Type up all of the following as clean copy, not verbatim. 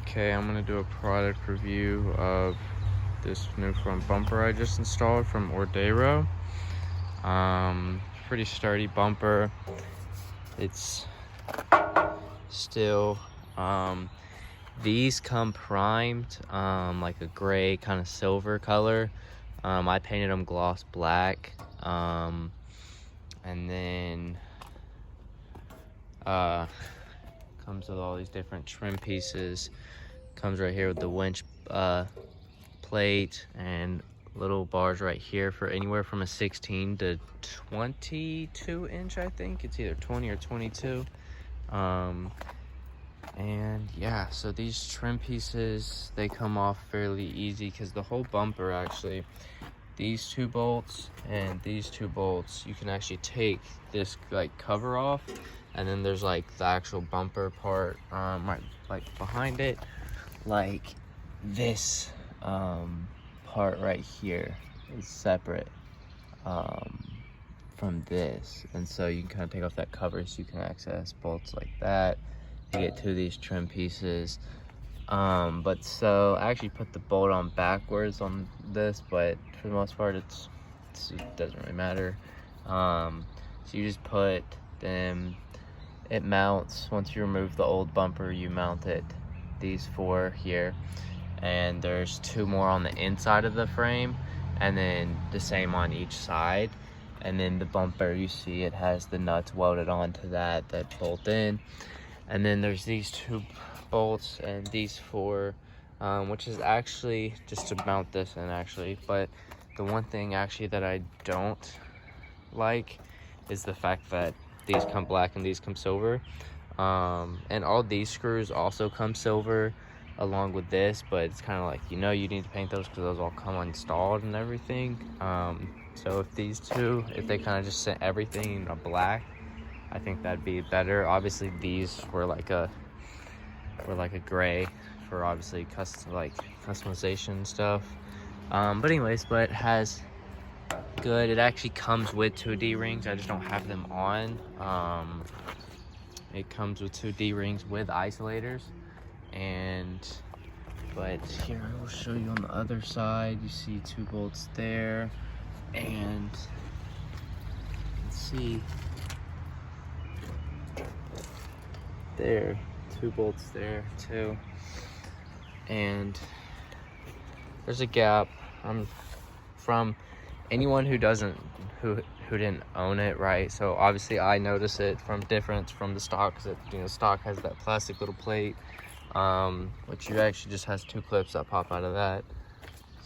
Okay, I'm gonna do a product review of this new front bumper I just installed from Ordero. Pretty sturdy bumper. It's still, these come primed, like a gray kind of silver color. I painted them gloss black. And then, comes with all these different trim pieces. Comes right here with the winch plate and little bars right here for anywhere from a 16 to 22 inch. I think it's either 20 or 22. And yeah, so these trim pieces, they come off fairly easy because the whole bumper, actually, these two bolts and these two bolts, you can actually take this like cover off, and then there's like the actual bumper part right like behind it, like this part right here is separate from this, and so you can kind of take off that cover so you can access bolts like that to get to these trim pieces. But so I actually put the bolt on backwards on this, but for the most part it doesn't really matter. So you just put them, it mounts, once you remove the old bumper, you mount it, these four here, and there's two more on the inside of the frame, and then the same on each side. And then the bumper, you see it has the nuts welded onto that bolt in. And then there's these two bolts and these four, which is actually just to mount this in, actually. But the one thing actually that I don't like is the fact that these come black and these come silver. And all these screws also come silver along with this, but it's kind of like, you need to paint those because those all come installed and everything. So if these two, if they kind of just sent everything in black, I think that'd be better. Obviously these were like a gray for obviously customization stuff. But anyways, but it has good, it actually comes with two D-rings. I just don't have them on. It comes with two D-rings with isolators. But here, I will show you on the other side. You see two bolts there, and let's see, there, two bolts there too. And there's a gap. From anyone who didn't own it, right? So obviously I notice it from difference from the stock, because the stock has that plastic little plate, which you actually just has two clips that pop out of that.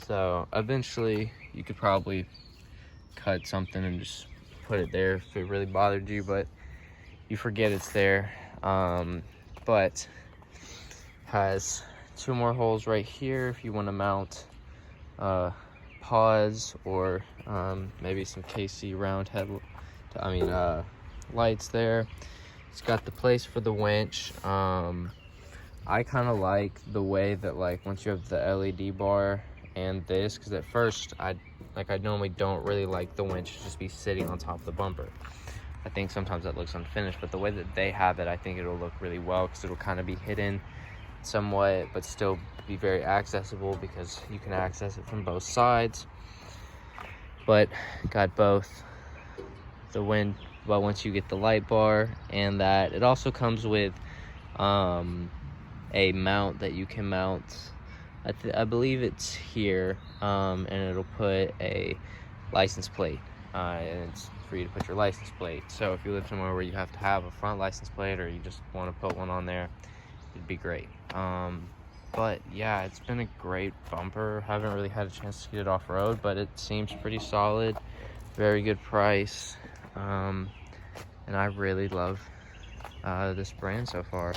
So eventually you could probably cut something and just put it there if it really bothered you, but you forget it's there. But has two more holes right here if you want to mount pods or maybe some KC round head, lights there. It's got the place for the winch. I kind of like the way that, like, once you have the LED bar and this, because at first I normally don't really like the winch to just be sitting on top of the bumper. I think sometimes that looks unfinished, but the way that they have it, I think it'll look really well, because it'll kind of be hidden somewhat but still be very accessible, because you can access it from both sides. But got both the wind, well, once you get the light bar and that, it also comes with a mount that you can mount, I believe it's here, and it'll put a license plate, and it's for you to put your license plate. So if you live somewhere where you have to have a front license plate, or you just want to put one on there, it'd be great. But yeah, it's been a great bumper. Haven't really had a chance to get it off road, but it seems pretty solid, very good price, and I really love this brand so far.